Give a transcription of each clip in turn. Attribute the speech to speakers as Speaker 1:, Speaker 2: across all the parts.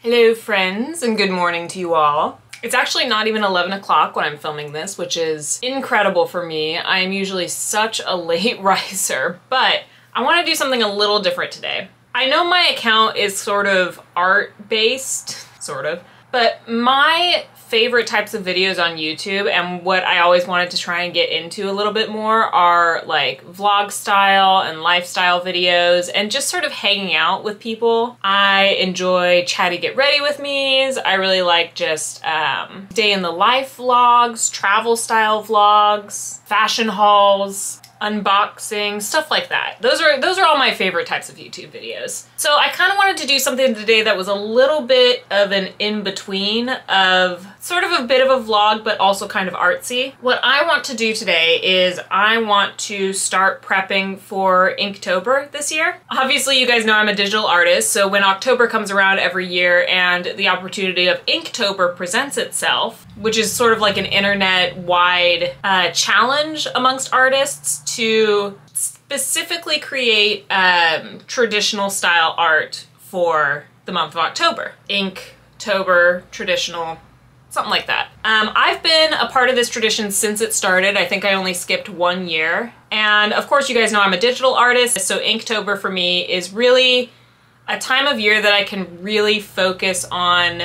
Speaker 1: Hello friends, and good morning to you all. It's actually not even 11 o'clock when I'm filming this, which is incredible for me. I am usually such a late riser, but I want to do something a little different today. I know my account is sort of art-based, but my favorite types of videos on YouTube and what I always wanted to try and get into a little bit more are like vlog style and lifestyle videos and just sort of hanging out with people. I enjoy chatty get ready with me's. I really like just day in the life vlogs, travel style vlogs, fashion hauls, unboxing, stuff like that. Those are all my favorite types of YouTube videos. So I kind of wanted to do something today that was a little bit of an in-between of sort of a bit of a vlog, but also kind of artsy. What I want to do today is I want to start prepping for Inktober this year. Obviously, you guys know I'm a digital artist, so when October comes around every year and the opportunity of Inktober presents itself, which is sort of like an internet-wide challenge amongst artists to specifically create traditional style art for the month of October. Inktober, traditional, something like that. I've been a part of this tradition since it started. I think I only skipped 1 year. And of course, you guys know I'm a digital artist, so Inktober for me is really a time of year that I can really focus on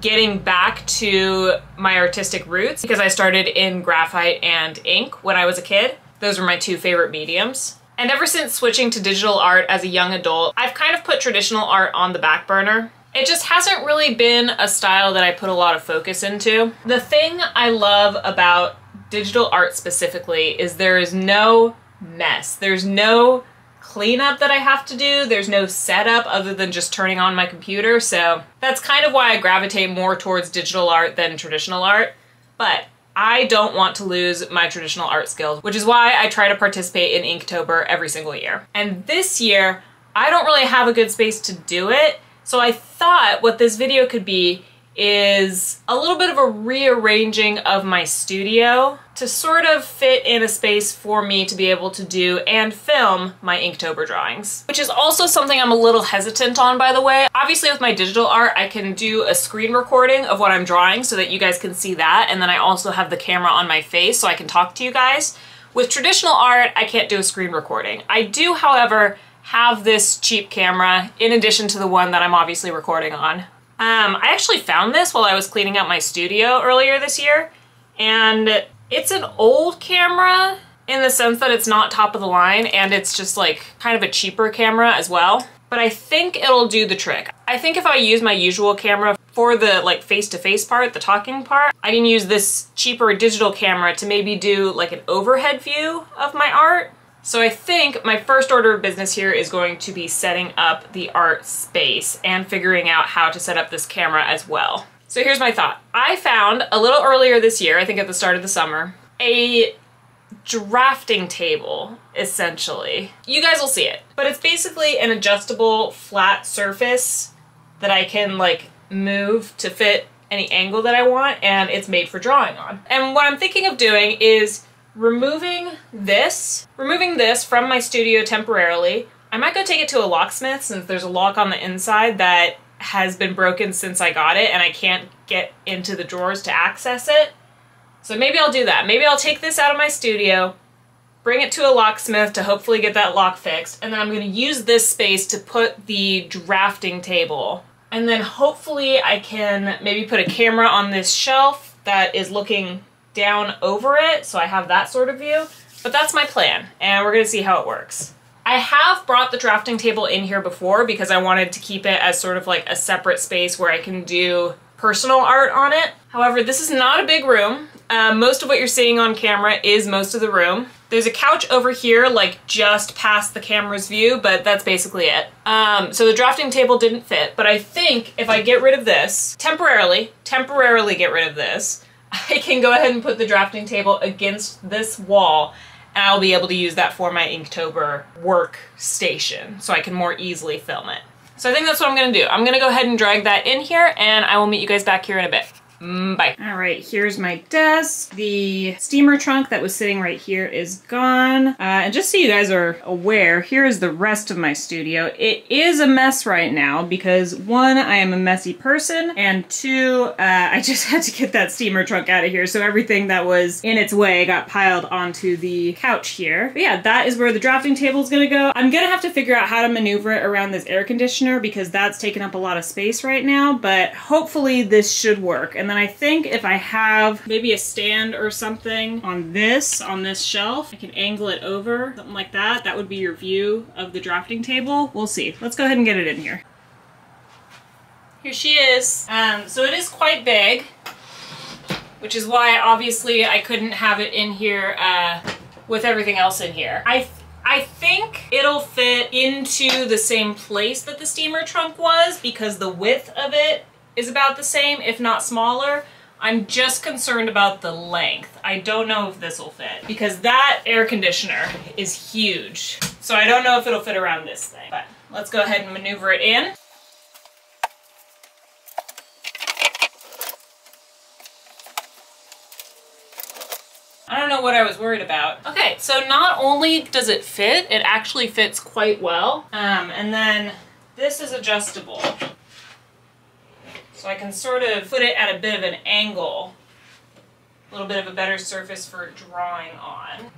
Speaker 1: getting back to my artistic roots, because I started in graphite and ink when I was a kid. Those were my two favorite mediums. And ever since switching to digital art as a young adult, I've kind of put traditional art on the back burner. It just hasn't really been a style that I put a lot of focus into. The thing I love about digital art specifically is there is no mess. There's no cleanup that I have to do. There's no setup other than just turning on my computer. So that's kind of why I gravitate more towards digital art than traditional art. But I don't want to lose my traditional art skills, which is why I try to participate in Inktober every single year. And this year, I don't really have a good space to do it. So I thought what this video could be is a little bit of a rearranging of my studio to sort of fit in a space for me to be able to do and film my Inktober drawings, which is also something I'm a little hesitant on, by the way. Obviously with my digital art, I can do a screen recording of what I'm drawing so that you guys can see that, and then I also have the camera on my face so I can talk to you guys. With traditional art, I can't do a screen recording. I do, however, have this cheap camera in addition to the one that I'm obviously recording on. I actually found this while I was cleaning out my studio earlier this year, and it's an old camera in the sense that it's not top of the line, and it's just like kind of a cheaper camera as well. But I think it'll do the trick. I think if I use my usual camera for the like face-to-face part, the talking part, I can use this cheaper digital camera to maybe do like an overhead view of my art. So I think my first order of business here is going to be setting up the art space and figuring out how to set up this camera as well. So here's my thought. I found a little earlier this year, I think at the start of the summer, a drafting table, essentially. You guys will see it, but it's basically an adjustable flat surface that I can like move to fit any angle that I want, and it's made for drawing on. And what I'm thinking of doing is removing this from my studio temporarily. I might go take it to a locksmith since there's a lock on the inside that has been broken since I got it and I can't get into the drawers to access it. So maybe I'll do that. Maybe I'll take this out of my studio, bring it to a locksmith to hopefully get that lock fixed, and then I'm gonna use this space to put the drafting table. And then hopefully I can maybe put a camera on this shelf that is looking down over it, so I have that sort of view. But that's my plan, and we're gonna see how it works. I have brought the drafting table in here before because I wanted to keep it as sort of like a separate space where I can do personal art on it. However, this is not a big room. Most of what you're seeing on camera is most of the room. There's a couch over here, like just past the camera's view, but that's basically it. So the drafting table didn't fit, but I think if I get rid of this, temporarily get rid of this, I can go ahead and put the drafting table against this wall, and I'll be able to use that for my Inktober workstation so I can more easily film it. So I think that's what I'm gonna do. I'm gonna go ahead and drag that in here, and I will meet you guys back here in a bit. Bye.
Speaker 2: All right, here's my desk. The steamer trunk that was sitting right here is gone. And just so you guys are aware, here is the rest of my studio. It is a mess right now because one, I am a messy person, and two, I just had to get that steamer trunk out of here, so everything that was in its way got piled onto the couch here. But yeah, that is where the drafting table is gonna go. I'm gonna have to figure out how to maneuver it around this air conditioner because that's taking up a lot of space right now, but hopefully this should work. And then I think if I have maybe a stand or something on this shelf, I can angle it over, something like that. That would be your view of the drafting table. We'll see. Let's go ahead and get it in here. Here she is. So it is quite big, which is why obviously I couldn't have it in here with everything else in here. I think it'll fit into the same place that the steamer trunk was because the width of it is about the same, if not smaller. I'm just concerned about the length. I don't know if this will fit because that air conditioner is huge. So I don't know if it'll fit around this thing, but let's go ahead and maneuver it in. I don't know what I was worried about. Okay, so not only does it fit, it actually fits quite well. And then this is adjustable. So I can sort of put it at a bit of an angle, a little bit of a better surface for drawing on.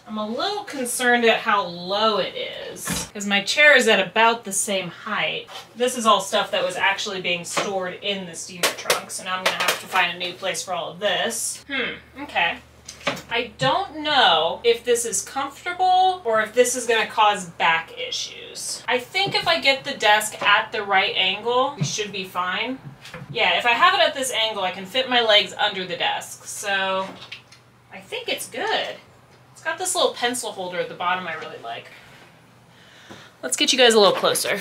Speaker 2: I'm a little concerned at how low it is because my chair is at about the same height. This is all stuff that was actually being stored in the steamer trunk, so now I'm gonna have to find a new place for all of this. Okay. I don't know if this is comfortable or if this is gonna cause back issues. I think if I get the desk at the right angle, we should be fine. Yeah, if I have it at this angle, I can fit my legs under the desk, so I think it's good. It's got this little pencil holder at the bottom I really like. Let's get you guys a little closer.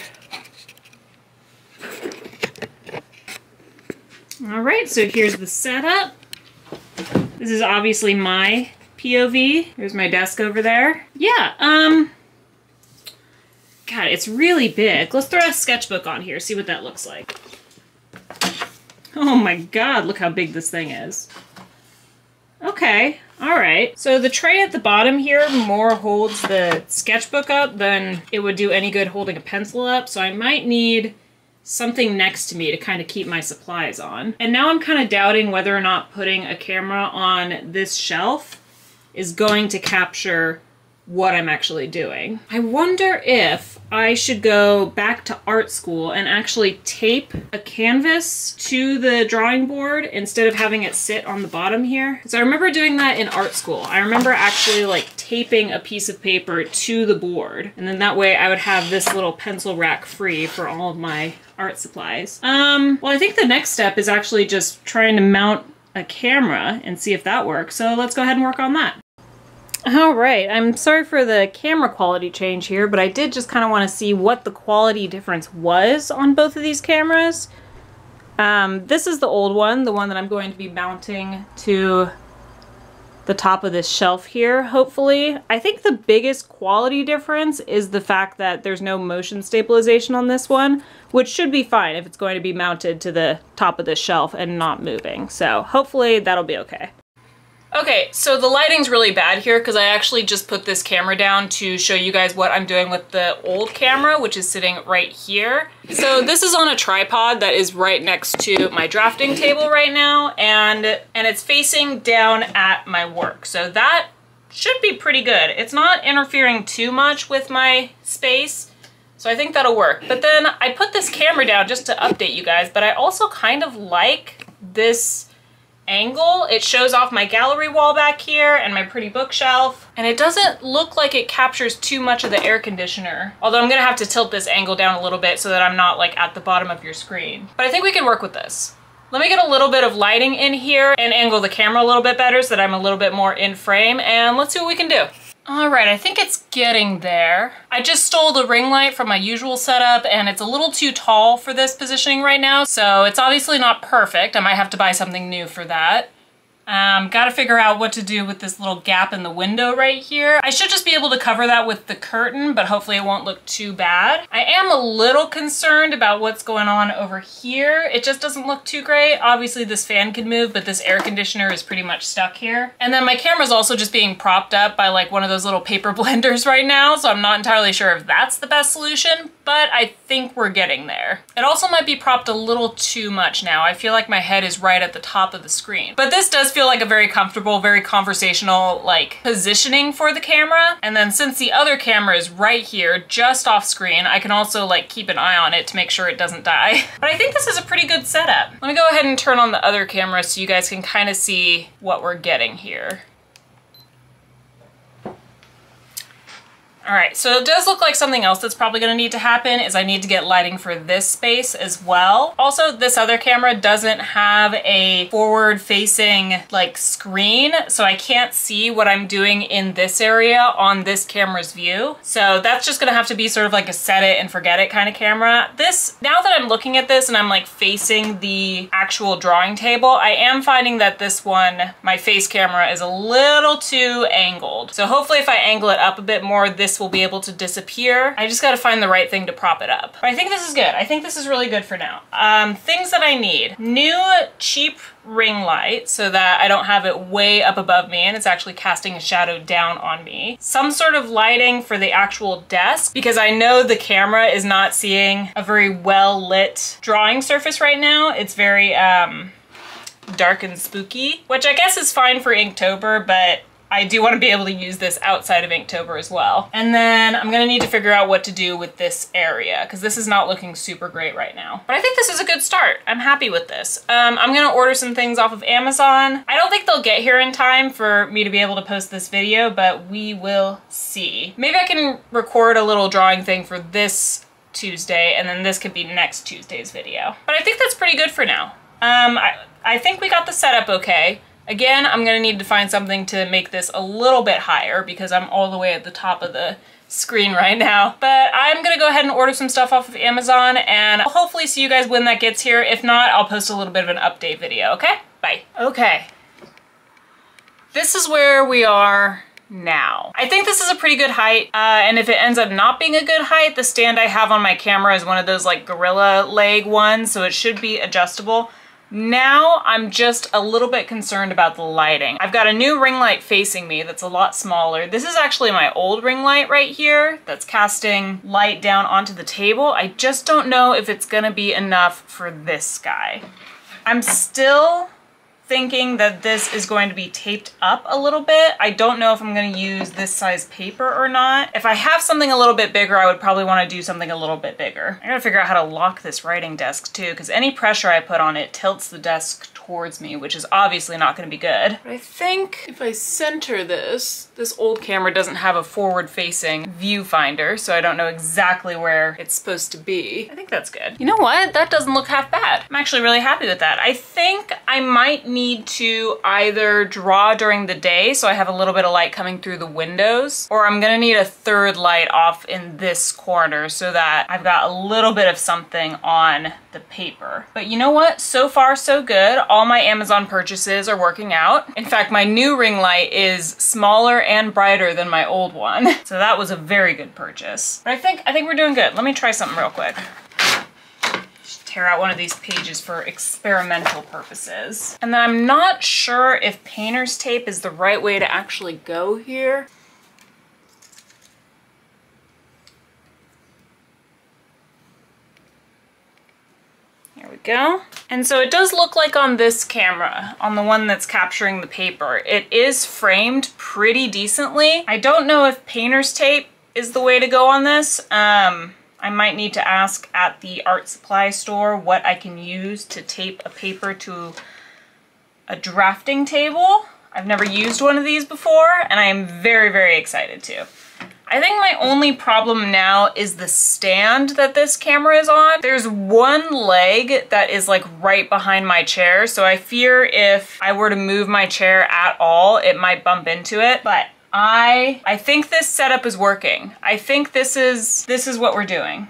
Speaker 2: All right, so here's the setup. This is obviously my POV. There's my desk over there. Yeah, God, it's really big. Let's throw a sketchbook on here, see what that looks like. Oh my God, look how big this thing is. Okay, all right. So the tray at the bottom here more holds the sketchbook up than it would do any good holding a pencil up, so I might need something next to me to kind of keep my supplies on. And now I'm kind of doubting whether or not putting a camera on this shelf is going to capture what I'm actually doing. I wonder if I should go back to art school and actually tape a canvas to the drawing board instead of having it sit on the bottom here. So I remember doing that in art school. I remember actually like taping a piece of paper to the board, and then that way I would have this little pencil rack free for all of my art supplies. Well, I think the next step is actually just trying to mount a camera and see if that works. So let's go ahead and work on that. All right, I'm sorry for the camera quality change here, but I did just kind of want to see what the quality difference was on both of these cameras. This is the old one, the one that I'm going to be mounting to the top of this shelf here, hopefully. I think the biggest quality difference is the fact that there's no motion stabilization on this one, which should be fine if it's going to be mounted to the top of this shelf and not moving. So hopefully that'll be okay. Okay, so the lighting's really bad here because I actually just put this camera down to show you guys what I'm doing with the old camera, which is sitting right here. So this is on a tripod that is right next to my drafting table right now, and it's facing down at my work. So that should be pretty good. It's not interfering too much with my space, so I think that'll work. But then I put this camera down just to update you guys, but I also kind of like this angle. It shows off my gallery wall back here and my pretty bookshelf, and it doesn't look like it captures too much of the air conditioner, although I'm gonna have to tilt this angle down a little bit so that I'm not like at the bottom of your screen. But I think we can work with this. Let me get a little bit of lighting in here and angle the camera a little bit better so that I'm a little bit more in frame, and let's see what we can do. All right, I think it's getting there. I just stole the ring light from my usual setup, and it's a little too tall for this positioning right now, so it's obviously not perfect. I might have to buy something new for that.
Speaker 1: Gotta figure out what to do with this little gap in the window right here. I should just be able to cover that with the curtain, but hopefully it won't look too bad. I am a little concerned about what's going on over here. It just doesn't look too great. Obviously this fan can move, but this air conditioner is pretty much stuck here. And then my camera's also just being propped up by like one of those little paper blenders right now, so I'm not entirely sure if that's the best solution, but I think we're getting there. It also might be propped a little too much now. I feel like my head is right at the top of the screen. But this does feel like a very comfortable, very conversational like positioning for the camera. And then since the other camera is right here, just off screen, I can also like keep an eye on it to make sure it doesn't die. But I think this is a pretty good setup. Let me go ahead and turn on the other camera so you guys can kind of see what we're getting here. All right, so it does look like something else that's probably gonna need to happen is I need to get lighting for this space as well. Also, this other camera doesn't have a forward-facing like screen, so I can't see what I'm doing in this area on this camera's view. So that's just gonna have to be sort of like a set it and forget it kind of camera. This, now that I'm looking at this and I'm like facing the actual drawing table, I am finding that this one, my face camera, is a little too angled. So hopefully if I angle it up a bit more, this will be able to disappear. I just gotta find the right thing to prop it up. But I think this is good. I think this is really good for now. Things that I need. New cheap ring light so that I don't have it way up above me and it's actually casting a shadow down on me. Some sort of lighting for the actual desk because I know the camera is not seeing a very well lit drawing surface right now. It's very dark and spooky, which I guess is fine for Inktober, but I do want to be able to use this outside of Inktober as well. And then I'm gonna need to figure out what to do with this area because this is not looking super great right now. But I think this is a good start. I'm happy with this. I'm gonna order some things off of Amazon. I don't think they'll get here in time for me to be able to post this video, but we will see. Maybe I can record a little drawing thing for this Tuesday and then this could be next Tuesday's video. But I think that's pretty good for now. I think we got the setup okay. Again, I'm gonna need to find something to make this a little bit higher because I'm all the way at the top of the screen right now. But I'm gonna go ahead and order some stuff off of Amazon and I'll hopefully see you guys when that gets here. If not, I'll post a little bit of an update video, okay? Bye. Okay. This is where we are now. I think this is a pretty good height, and if it ends up not being a good height, the stand I have on my camera is one of those like gorilla leg ones, so it should be adjustable. Now I'm just a little bit concerned about the lighting. I've got a new ring light facing me that's a lot smaller. This is actually my old ring light right here that's casting light down onto the table. I just don't know if it's gonna be enough for this guy. I'm still thinking that this is going to be taped up a little bit. I don't know if I'm gonna use this size paper or not. If I have something a little bit bigger, I would probably wanna do something a little bit bigger. I gotta figure out how to lock this writing desk too, because any pressure I put on it tilts the desk towards me, which is obviously not gonna be good. But I think if I center this old camera doesn't have a forward-facing viewfinder, so I don't know exactly where it's supposed to be. I think that's good. You know what? That doesn't look half bad. I'm actually really happy with that. I think I might need to either draw during the day so I have a little bit of light coming through the windows, or I'm gonna need a third light off in this corner so that I've got a little bit of something on the paper. But you know what? So far, so good. All my Amazon purchases are working out. In fact, my new ring light is smaller and brighter than my old one. So that was a very good purchase. But I think we're doing good. Let me try something real quick. Just tear out one of these pages for experimental purposes. And then I'm not sure if painter's tape is the right way to actually go here. There we go. And so it does look like on this camera, on the one that's capturing the paper, it is framed pretty decently. I don't know if painter's tape is the way to go on this. I might need to ask at the art supply store what I can use to tape a paper to a drafting table. I've never used one of these before, and I am very, very excited to. I think my only problem now is the stand that this camera is on. There's one leg that is like right behind my chair, so I fear if I were to move my chair at all, it might bump into it. But I think this setup is working. I think this is what we're doing.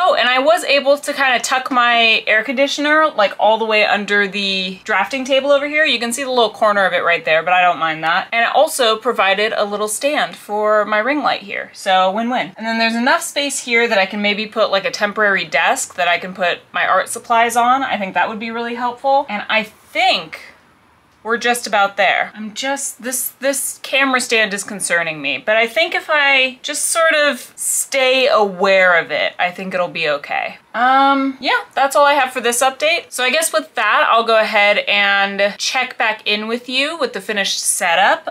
Speaker 1: Oh, and I was able to kind of tuck my air conditioner like all the way under the drafting table over here. You can see the little corner of it right there, but I don't mind that. And it also provided a little stand for my ring light here. So win-win. And then there's enough space here that I can maybe put like a temporary desk that I can put my art supplies on. I think that would be really helpful. And I think we're just about there. This camera stand is concerning me, but I think if I just sort of stay aware of it, I think it'll be okay. Yeah, that's all I have for this update. So I guess with that, I'll go ahead and check back in with you with the finished setup.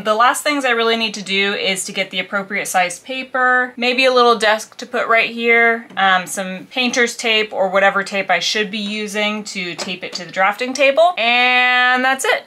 Speaker 1: The last things I really need to do is to get the appropriate sized paper, maybe a little desk to put right here, some painter's tape or whatever tape I should be using to tape it to the drafting table, and that's it.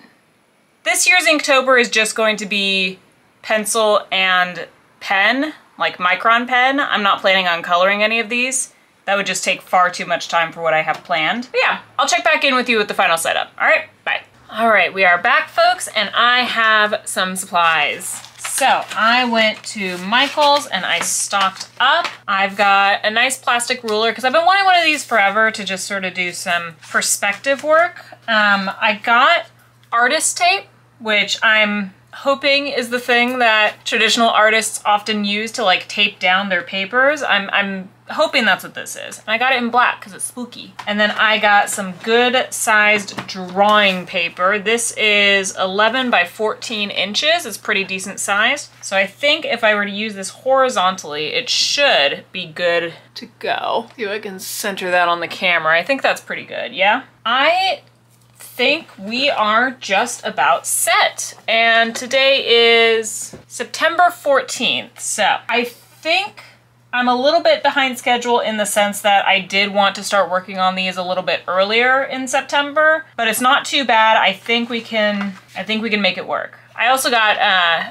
Speaker 1: This year's Inktober is just going to be pencil and pen, like micron pen. I'm not planning on coloring any of these. That would just take far too much time for what I have planned. But yeah, I'll check back in with you with the final setup. All right, bye. All right, we are back, folks, and I have some supplies. So I went to Michael's and I stocked up. I've got a nice plastic ruler because I've been wanting one of these forever to just sort of do some perspective work. I got artist tape, which I'm hoping is the thing that traditional artists often use to like tape down their papers. I'm hoping that's what this is. And I got it in black because it's spooky. And then I got some good sized drawing paper. This is 11 by 14 inches. It's pretty decent sized. So I think if I were to use this horizontally, it should be good to go. See if I can center that on the camera. I think that's pretty good, yeah? I think we are just about set. And today is September 14th. So I think I'm a little bit behind schedule in the sense that I did want to start working on these a little bit earlier in September, but it's not too bad. I think we can make it work. I also got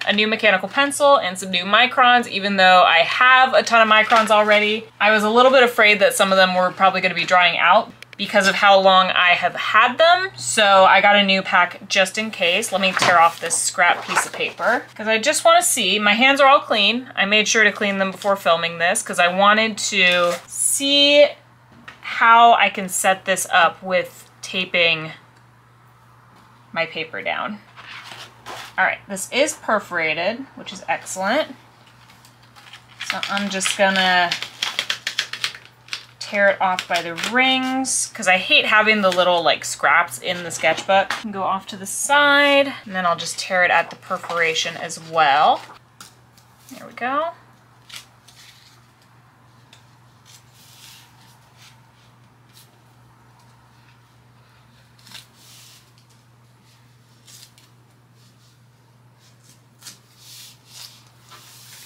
Speaker 1: a new mechanical pencil and some new microns, even though I have a ton of microns already. I was a little bit afraid that some of them were probably going to be drying out because of how long I have had them. So I got a new pack just in case. Let me tear off this scrap piece of paper because I just want to see. My hands are all clean. I made sure to clean them before filming this because I wanted to see how I can set this up with taping my paper down. All right, this is perforated, which is excellent. So I'm just gonna tear it off by the rings because I hate having the little like scraps in the sketchbook. Go off to the side and then I'll just tear it at the perforation as well. There we go.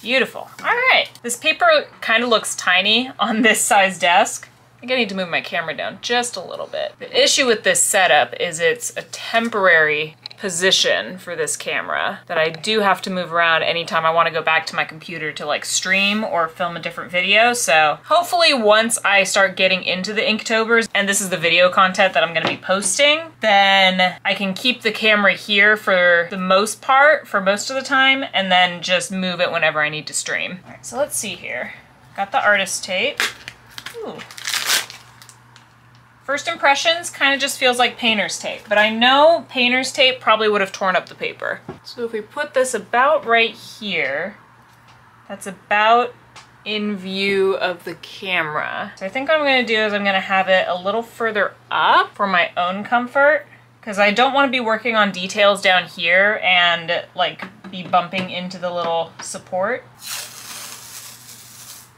Speaker 1: Beautiful. All right. This paper kind of looks tiny on this size desk. I think I need to move my camera down just a little bit. The issue with this setup is it's a temporary position for this camera that I do have to move around anytime I want to go back to my computer to like stream or film a different video. So hopefully once I start getting into the Inktobers, and this is the video content that I'm going to be posting, then I can keep the camera here for the most part, for most of the time, and then just move it whenever I need to stream. All right, so let's see here. Got the artist tape. Ooh. First impressions kind of just feels like painter's tape, but I know painter's tape probably would have torn up the paper. So if we put this about right here, that's about in view of the camera. So I think what I'm gonna do is I'm gonna have it a little further up for my own comfort, because I don't want to be working on details down here and like be bumping into the little support.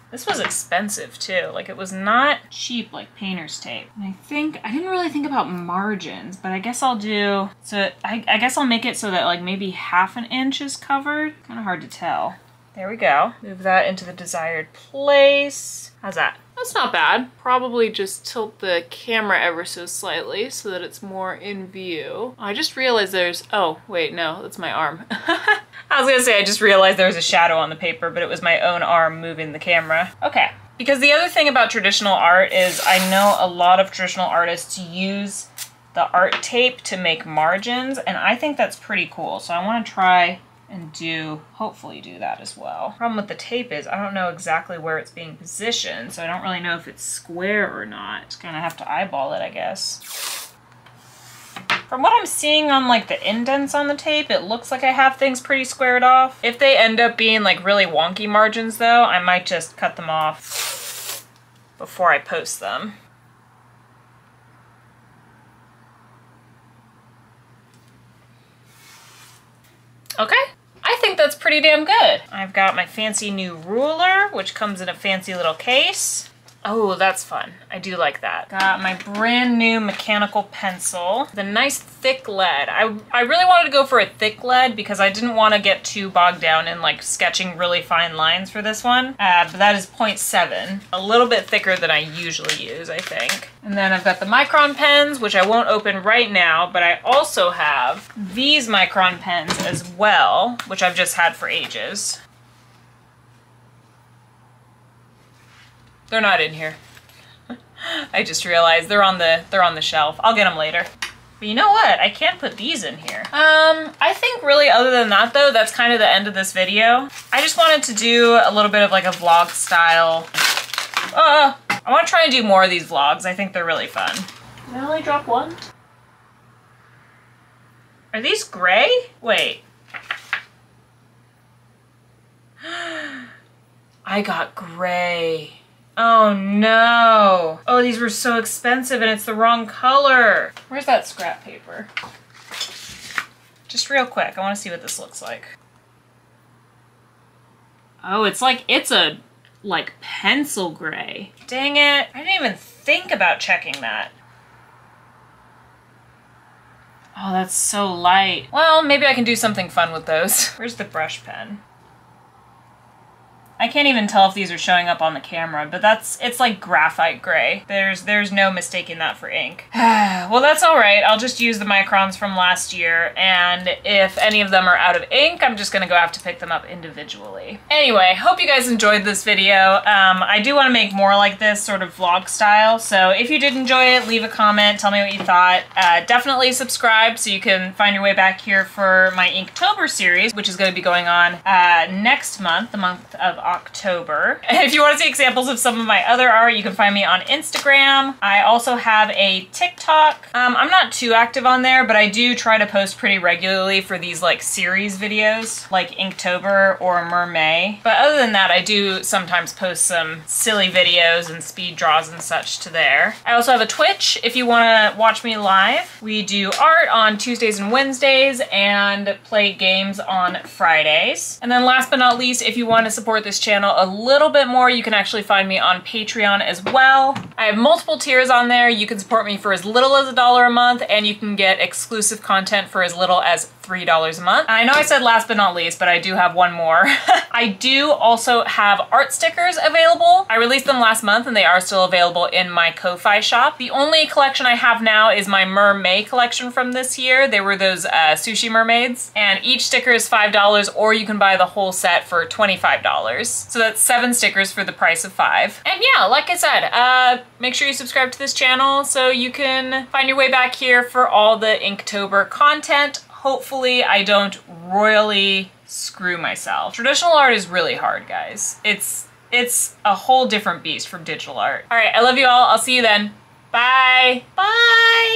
Speaker 1: This was expensive too. Like it was not cheap like painter's tape. And I didn't really think about margins, but I guess I'll do, so I guess I'll make it so that like maybe ½ an inch is covered. Kind of hard to tell. There we go. Move that into the desired place. How's that? That's not bad. Probably just tilt the camera ever so slightly so that it's more in view. I just realized there's, oh wait, no, that's my arm. I was gonna say I just realized there was a shadow on the paper, but it was my own arm moving the camera. Okay. Because the other thing about traditional art is I know a lot of traditional artists use the art tape to make margins, and I think that's pretty cool. So I want to try
Speaker 2: and hopefully do that as well. Problem with the tape is I don't know exactly where it's being positioned, so I don't really know if it's square or not. Just gonna have to eyeball it, I guess. From what I'm seeing on like the indents on the tape, it looks like I have things pretty squared off. If they end up being like really wonky margins though, I might just cut them off before I post them. Okay, I think that's pretty damn good. I've got my fancy new ruler, which comes in a fancy little case. Oh, that's fun. I do like that. Got my brand new mechanical pencil. The nice thick lead. I really wanted to go for a thick lead because I didn't want to get too bogged down in like sketching really fine lines for this one. But that is 0.7. A little bit thicker than I usually use, I think. And then I've got the micron pens, which I won't open right now, but I also have these micron pens as well, which I've just had for ages. They're not in here. I just realized they're on the shelf. I'll get them later. But you know what? I can't put these in here. I think really other than that though, that's kind of the end of this video. I just wanted to do a little bit of like a vlog style. I want to try and do more of these vlogs. I think they're really fun. Did I only drop one? Are these gray? Wait. I got gray. Oh no. Oh, these were so expensive and it's the wrong color. Where's that scrap paper? Just real quick, I want to see what this looks like. Oh, it's a pencil gray. Dang it. I didn't even think about checking that. Oh, that's so light. Well, maybe I can do something fun with those. Where's the brush pen? I can't even tell if these are showing up on the camera, but it's like graphite gray. There's no mistaking that for ink. Well, that's all right. I'll just use the microns from last year, and if any of them are out of ink, I'm just gonna go have to pick them up individually. Anyway, hope you guys enjoyed this video. I do want to make more like this sort of vlog style, so if you did enjoy it, leave a comment, tell me what you thought. Definitely subscribe so you can find your way back here for my Inktober series, which is going to be going on next month, the month of October. If you want to see examples of some of my other art, you can find me on Instagram. I also have a TikTok. I'm not too active on there, but I do try to post pretty regularly for these like series videos, like Inktober or Mermay. But other than that, I do sometimes post some silly videos and speed draws and such to there. I also have a Twitch if you want to watch me live. We do art on Tuesdays and Wednesdays and play games on Fridays. And then last but not least, if you want to support this channel a little bit more, you can actually find me on Patreon as well. I have multiple tiers on there. You can support me for as little as $1 a month, and you can get exclusive content for as little as $3 a month. I know I said last but not least, but I do have one more. I do also have art stickers available. I released them last month and they are still available in my Ko-Fi shop. The only collection I have now is my Mermay collection from this year. They were those sushi mermaids, and each sticker is $5, or you can buy the whole set for $25. So that's 7 stickers for the price of 5. And yeah, like I said, make sure you subscribe to this channel so you can find your way back here for all the Inktober content. Hopefully I don't royally screw myself. Traditional art is really hard, guys. It's a whole different beast from digital art. All right, I love you all. I'll see you then. Bye. Bye.